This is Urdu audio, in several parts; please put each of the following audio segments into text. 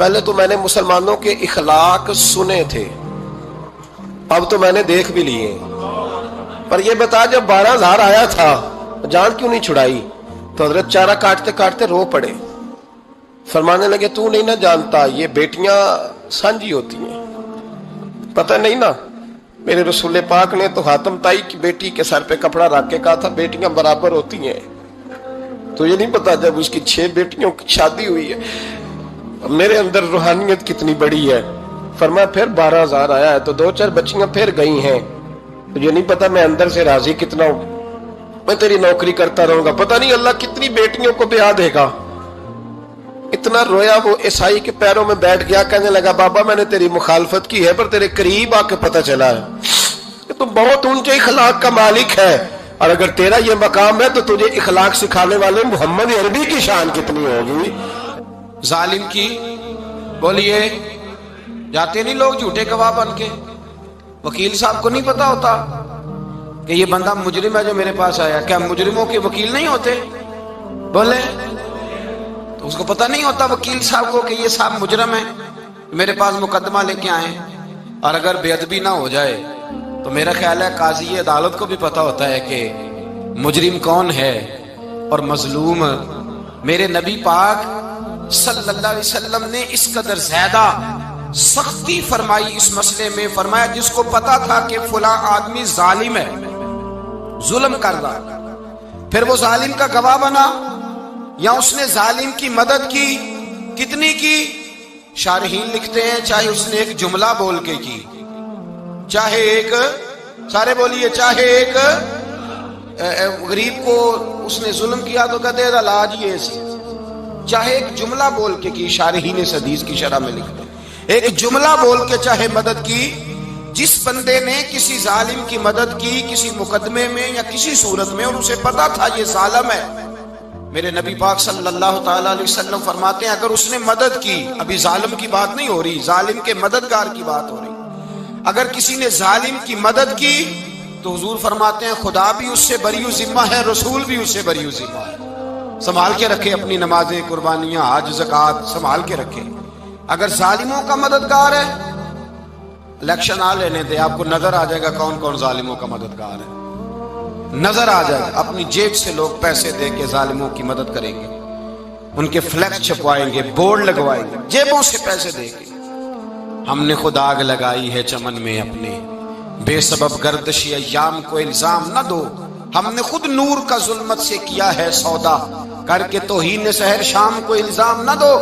پہلے تو میں نے مسلمانوں کے اخلاق سنے تھے، اب تو میں نے دیکھ بھی لیے، پر یہ بتا جب 12,000 آیا تھا جان کیوں نہیں چھڑائی؟ تو حضرت چارہ کاٹتے کاٹتے رو پڑے، فرمانے لگے تو نہیں نہ جانتا یہ بیٹیاں سانجی ہوتی ہیں، پتہ نہیں نا؟ میرے رسول پاک نے تو حاتم تائی کی بیٹی کے سر پہ کپڑا رکھ کے کہا تھا بیٹیاں برابر ہوتی ہیں، تو یہ نہیں پتا جب اس کی 6 بیٹیوں کی شادی ہوئی ہے میرے اندر روحانیت کتنی بڑی ہے۔ فرمایا پھر 12,000 آیا ہے تو 2-4 بچیاں پھر گئی ہیں، تو یہ نہیں پتا میں اندر سے راضی کتنا ہوں، میں تیری نوکری کرتا رہوں گا، پتہ نہیں اللہ کتنی بیٹیوں کو بیاہ دے گا۔ اتنا رویا وہ عیسائی کے پیروں میں بیٹھ گیا، کہنے لگا بابا میں نے تیری مخالفت کی ہے پر تیرے قریب آ کے پتہ چلا ہے کہ تو بہت اونچے اخلاق کا مالک ہے، اور اگر تیرا یہ مقام ہے تو تجھے اخلاق سکھانے والے محمد عربی کی شان کتنی ہوگی۔ ظالم کی بولیے جاتے نہیں لوگ جھوٹے گواہ بن کے، وکیل صاحب کو نہیں پتا ہوتا کہ یہ بندہ مجرم ہے جو میرے پاس آیا، کیا مجرموں کے وکیل نہیں ہوتے؟ بولے تو اس کو پتہ نہیں ہوتا وکیل صاحب کو کہ یہ صاحب مجرم ہے، میرے پاس مقدمہ لے کے آئے، اور اگر بے ادبی نہ ہو جائے تو میرا خیال ہے قاضی عدالت کو بھی پتا ہوتا ہے کہ مجرم کون ہے اور مظلوم۔ میرے نبی پاک صلی اللہ علیہ وسلم نے اس قدر زیادہ سختی فرمائی اس مسئلے میں، فرمایا جس کو پتا تھا کہ فلاں آدمی ظالم ہے، ظلم کر رہا، پھر وہ ظالم کا گواہ بنا یا اس نے ظالم کی مدد کی، کتنی کی؟ شارحین لکھتے ہیں چاہے اس نے ایک جملہ بول کے کی، چاہے ایک، سارے بولیے، چاہے ایک غریب کو اس نے ظلم کیا تو کہتے ہیں علاج یہ سی، چاہے ایک جملہ بول کے کی، شارحین حدیث کی شرح میں لکھتے ہیں ایک جملہ بول کے چاہے مدد کی، جس بندے نے کسی ظالم کی مدد کی کسی مقدمے میں یا کسی صورت میں اور اسے پتا تھا یہ ظالم ہے، میرے نبی پاک صلی اللہ تعالیٰ علیہ وسلم فرماتے ہیں اگر اس نے مدد کی، ابھی ظالم کی بات نہیں ہو رہی، ظالم کے مددگار کی بات ہو رہی، اگر کسی نے ظالم کی مدد کی تو حضور فرماتے ہیں خدا بھی اس سے بری و ذمہ ہے، رسول بھی اس سے بری و ذمہ ہے۔ سنبھال کے رکھے اپنی نمازیں، قربانیاں، حج، زکوٰۃ سنبھال کے رکھے۔ اگر ظالموں کا مددگار ہے، الیکشن آ لینے دے، آپ کو نظر آ جائے گا کون کون ظالموں کا مددگار ہے، نظر آ جائے گا۔ اپنی جیب سے لوگ پیسے دے کے ظالموں کی مدد کریں گے، ان کے فلیکس چھپوائیں گے، بورڈ لگوائیں گے، جیبوں سے پیسے دے کے۔ ہم نے خود آگ لگائی ہے چمن میں اپنے، بے سبب گردشی ایام کو الزام نہ دو، ہم نے خود نور کا ظلمت سے کیا ہے سودا، کر کے توہین سحر شام کو الزام نہ دو۔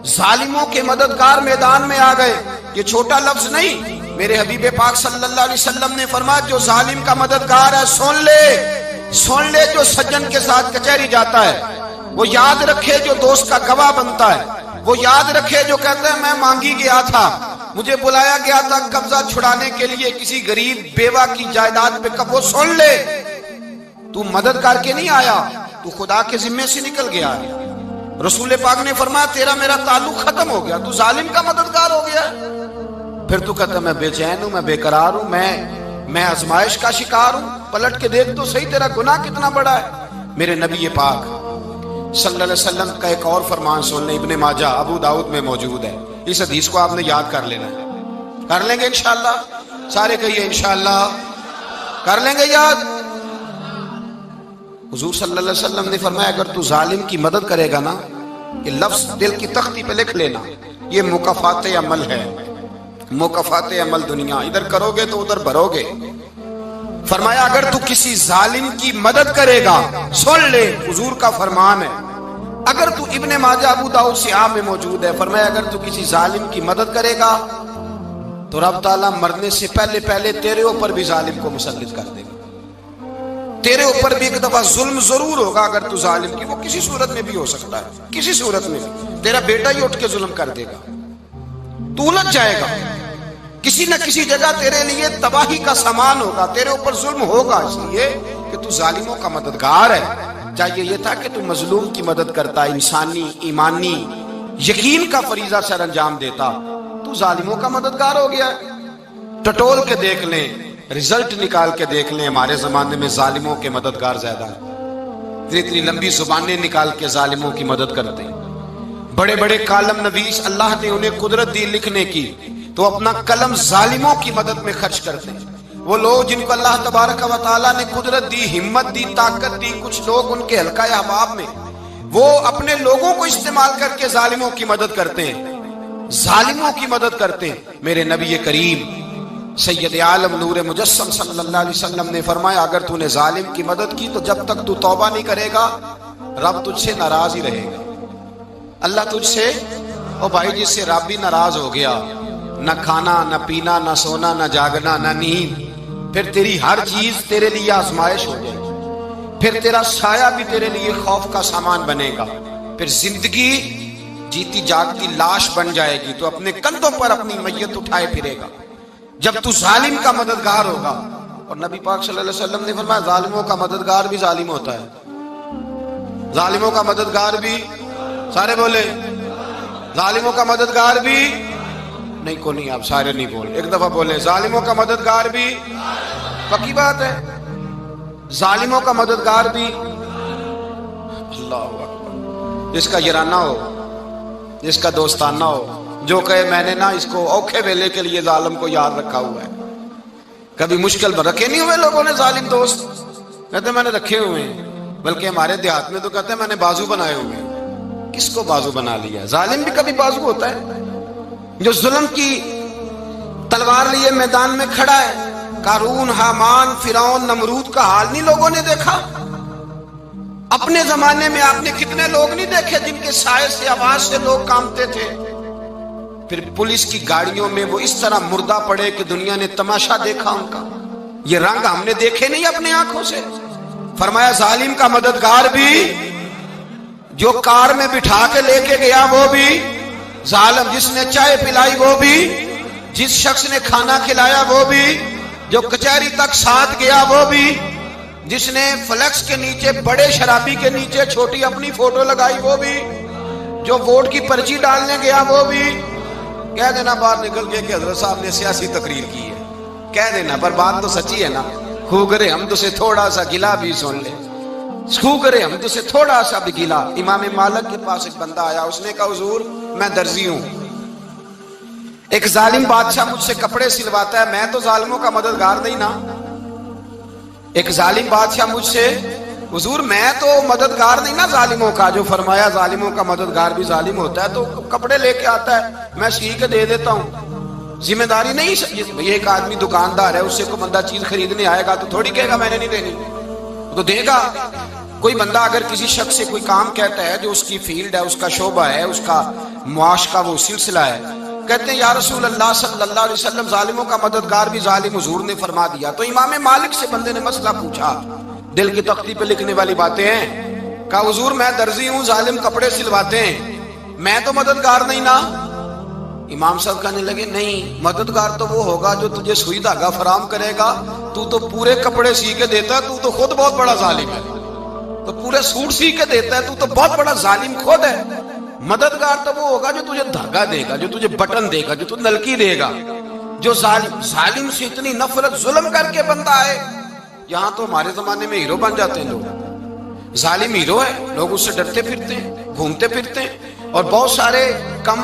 ظالموں کے مددگار میدان میں آ گئے، یہ چھوٹا لفظ نہیں، میرے حبیب پاک صلی اللہ علیہ وسلم نے فرمایا جو ظالم کا مددگار ہے سن لے جو سجن کے ساتھ کچہری جاتا ہے، وہ یاد رکھے جو دوست کا گواہ بنتا ہے، وہ یاد رکھے جو کہتا ہے میں مانگی گیا تھا، مجھے بلایا گیا تھا قبضہ چھڑانے کے لیے کسی غریب بیوہ کی جائیداد پہ، کب وہ سن لے تو مدد کر کے نہیں آیا، تو خدا کے ذمے سے نکل گیا ہے۔ رسول پاک نے فرمایا تیرا میرا تعلق ختم ہو گیا، تو ظالم کا مددگار ہو گیا۔ پھر تو کہتا میں بے چین ہوں، میں بے قرار ہوں، میں آزمائش کا شکار ہوں، پلٹ کے دیکھ تو صحیح تیرا گناہ کتنا بڑا ہے۔ میرے نبی پاک صلی اللہ علیہ وسلم کا ایک اور فرمان سن لیں، ابن ماجہ ابو داؤد میں موجود ہے، اس حدیث کو آپ نے یاد کر لینا ہے، کر لیں گے انشاءاللہ، سارے کہیے انشاءاللہ، کر لیں گے یاد۔ حضور صلی اللہ علیہ وسلم نے فرمایا اگر تو ظالم کی مدد کرے گا نا، یہ لفظ دل کی تختی پہ لکھ لینا، یہ مکافات عمل ہے، مکافات عمل دنیا، ادھر کرو گے تو ادھر بھرو گے۔ فرمایا اگر تو کسی ظالم کی مدد کرے گا، سن لے حضور کا فرمان ہے، اگر تو ابن ماجہ ابو داؤد سیاہ میں موجود ہے، فرمایا اگر تو کسی ظالم کی مدد کرے گا تو رب تعالیٰ مرنے سے پہلے تیرے اوپر بھی ظالم کو مسلط کر دے گا، تیرے اوپر بھی ایک دفعہ ظلم ضرور ہوگا اگر تو ظالم کی، وہ کسی صورت میں بھی ہو سکتا ہے، کسی صورت میں بھی تیرا بیٹا ہی اٹھ کے ظلم کر دے گا، تو الجھ جائے گا، کسی نہ کسی جگہ تیرے لیے تباہی کا سامان ہوگا، تیرے اوپر ظلم ہوگا، اس لیے کہ تو ظالموں کا مددگار ہے۔ چاہیے یہ تھا کہ تو مظلوم کی مدد کرتا، انسانی ایمانی یقین کا فریضہ سر انجام دیتا، تو ظالموں کا مددگار ہو گیا۔ ٹٹول کے دیکھ لیں، رزلٹ نکال کے دیکھ لیں، ہمارے زمانے میں ظالموں کے مددگار زیادہ ہیں، اتنی لمبی زبانیں نکال کے ظالموں کی مدد کرتے ہیں، بڑے بڑے کالم نویس اللہ نے انہیں قدرت دی لکھنے کی، تو اپنا قلم ظالموں کی مدد میں خرچ کرتے ہیں۔ وہ لوگ جن کو اللہ تبارک و تعالیٰ نے قدرت دی، ہمت دی، طاقت دی، کچھ لوگ ان کے حلقہ احباب میں، وہ اپنے لوگوں کو استعمال کر کے ظالموں کی مدد کرتے ہیں، ظالموں کی مدد کرتے ہیں۔ میرے نبی کریم سید عالم نور مجسم صلی اللہ علیہ وسلم نے فرمایا، اگر تو نے ظالم کی مدد کی تو جب تک تو توبہ نہیں کرے گا رب تجھ سے ناراض ہی رہے گا۔ اللہ تجھ سے، او بھائی جس سے رب بھی ناراض ہو گیا، نہ کھانا نہ پینا نہ سونا نہ جاگنا نہ نیند، پھر تیری ہر چیز تیرے لیے آزمائش ہو جائے گی، پھر تیرا سایہ بھی تیرے لیے خوف کا سامان بنے گا، پھر زندگی جیتی جاگتی لاش بن جائے گی، تو اپنے کندھوں پر اپنی میت اٹھائے پھرے گا جب تو ظالم کا مددگار ہوگا۔ اور نبی پاک صلی اللہ علیہ وسلم نے فرمایا ظالموں کا مددگار بھی ظالم ہوتا ہے، ظالموں کا مددگار بھی، سارے بولے ظالموں کا مددگار بھی نہیں، کو نہیں، آپ سارے نہیں بولے، ایک دفعہ بولے ظالموں کا مددگار بھی، پکی بات ہے، ظالموں کا مددگار بھی۔ اللہ اکبر، جس کا یارانہ ہو، جس کا دوستانہ ہو، جو کہے میں نے نا اس کو اوکھے ویلے کے لیے ظالم کو یاد رکھا ہوا ہے۔ کبھی مشکل میں رکھے نہیں ہوئے لوگوں نے ظالم دوست، کہتے میں نے رکھے ہوئے ہیں، بلکہ ہمارے دیہات میں تو کہتے ہیں میں نے بازو بنائے ہوئے ہیں۔ کس کو بازو بنا لیا؟ ظالم بھی کبھی بازو ہوتا ہے، جو ظلم کی تلوار لیے میدان میں کھڑا ہے۔ قارون، حامان، فرعون، نمرود کا حال نہیں لوگوں نے دیکھا؟ اپنے زمانے میں آپ نے کتنے لوگ نہیں دیکھے جن کے سائے سے، آواز سے لوگ کانپتے تھے؟ پھر پولیس کی گاڑیوں میں وہ اس طرح مردہ پڑے کہ دنیا نے تماشا دیکھا ان کا۔ یہ رنگ ہم نے دیکھے نہیں اپنے آنکھوں سے۔ فرمایا ظالم کا مددگار بھی، جو کار میں بٹھا کے لے کے گیا وہ بھی ظالم، جس نے چائے پلائی وہ بھی، جس شخص نے کھانا کھلایا وہ بھی، جو کچہری تک ساتھ گیا وہ بھی، جس نے فلیکس کے نیچے، بڑے شرابی کے نیچے چھوٹی اپنی فوٹو لگائی وہ بھی، جو ووٹ کی پرچی ڈالنے گیا وہ بھی۔ کہہ دینا باہر نکل کے کہ حضرت صاحب نے سیاسی تقریر کی ہے، کہہ دینا، پر بات تو سچی ہے نا۔ خو کرے ہم تو سے تھوڑا سا گلا بھی سن لے، خو کرے ہم تو سے تھوڑا سا بھی گلا۔ امام مالک کے پاس ایک بندہ آیا، اس نے کہا حضور میں درزی ہوں، ایک ظالم بادشاہ مجھ سے کپڑے سلواتا ہے، میں تو ظالموں کا مددگار نہیں نا۔ ایک ظالم بادشاہ مجھ سے، حضور میں تو مددگار نہیں نا ظالموں کا۔ جو فرمایا ظالموں کا مددگار بھی ظالم ہوتا ہے، تو کپڑے لے کے آتا ہے میں سی کے دے دیتا ہوں، ذمہ داری نہیں۔ یہ ایک آدمی دکاندار ہے، اس سے کوئی بندہ چیز خریدنے آئے گا تو تھوڑی کہے گا میں نے نہیں دینی، تو دے گا۔ کوئی بندہ اگر کسی شخص سے کوئی کام کہتا ہے جو اس کی فیلڈ ہے، اس کا شعبہ ہے، اس کا معاش کا وہ سلسلہ ہے، کہتے ہیں یا رسول اللہ صلی اللہ علیہ وسلم ظالموں کا مددگار بھی ظالم، حضور نے فرما دیا۔ تو امام مالک سے بندے نے مسئلہ پوچھا، دل کی تختی پہ لکھنے والی باتیں ہیں، کہا حضور میں درزی ہوں، ظالم کپڑے سلواتے ہیں، میں تو مددگار نہیں نا۔ امام صاحب کہنے لگے نہیں، مددگار تو وہ ہوگا جو تجھے سوئی دھاگا فراہم کرے گا، تو پورے کپڑے سی کے دیتا ہے، تو خود بہت بڑا ظالم ہے، تو پورے سوٹ سی کے دیتا ہے، تو بہت بڑا ظالم خود ہے۔ مددگار تو وہ ہوگا جو تجھے دھاگا دے گا، جو تجھے بٹن دے گا، جو تجھے نلکی دے گا۔ جو ظالم سے اتنی نفرت ظلم کر کے بندہ ہے، یہاں تو ہمارے زمانے میں ہیرو بن جاتے ہیں لوگ، ظالم ہیرو ہے، لوگ اس سے ڈرتے پھرتے ہیں، گھومتے پھرتے ہیں، اور بہت سارے کم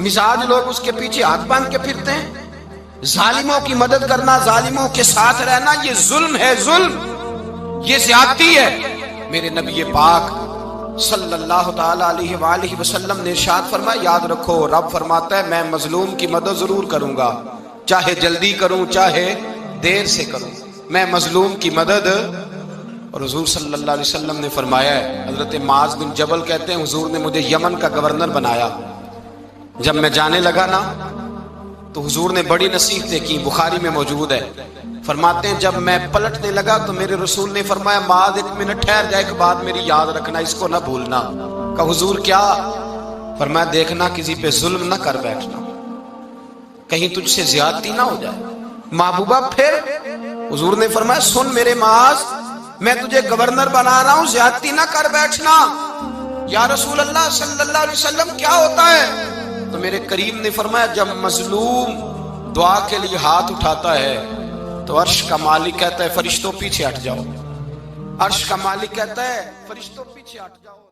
مزاج لوگ اس کے پیچھے ہاتھ باندھ کے پھرتے ہیں۔ ظالموں کی مدد کرنا، ظالموں کے ساتھ رہنا، یہ ظلم ہے، ظلم، یہ زیادتی ہے۔ میرے نبی پاک صلی اللہ تعالی علیہ وآلہ وسلم نے ارشاد فرمایا، یاد رکھو رب فرماتا ہے میں مظلوم کی مدد ضرور کروں گا، چاہے جلدی کروں چاہے دیر سے کروں، میں مظلوم کی مدد۔ اور حضور صلی اللہ علیہ وسلم نے فرمایا ہے، حضرت معاذ بن جبل کہتے ہیں حضور نے مجھے یمن کا گورنر بنایا، جب میں جانے لگا نا تو حضور نے بڑی نصیحتیں کی، بخاری میں موجود ہے، فرماتے ہیں جب میں پلٹنے لگا تو میرے رسول نے فرمایا معاذ ایک منٹ ٹھہر جا، ایک بات میری یاد رکھنا، اس کو نہ بھولنا۔ کہا حضور کیا؟ فرمایا دیکھنا کسی پہ ظلم نہ کر بیٹھنا، کہیں تجھ سے زیادتی نہ ہو جائے۔ محبوبہ پھر حضور نے فرمایا سن میرے معاذ، میں تجھے گورنر بنا رہا ہوں، زیادتی نہ کر بیٹھنا۔ یا رسول اللہ صلی اللہ علیہ وسلم کیا ہوتا ہے؟ تو میرے کریم نے فرمایا جب مظلوم دعا کے لیے ہاتھ اٹھاتا ہے تو عرش کا مالک کہتا ہے فرشتوں پیچھے ہٹ جاؤ، عرش کا مالک کہتا ہے فرشتوں پیچھے ہٹ جاؤ۔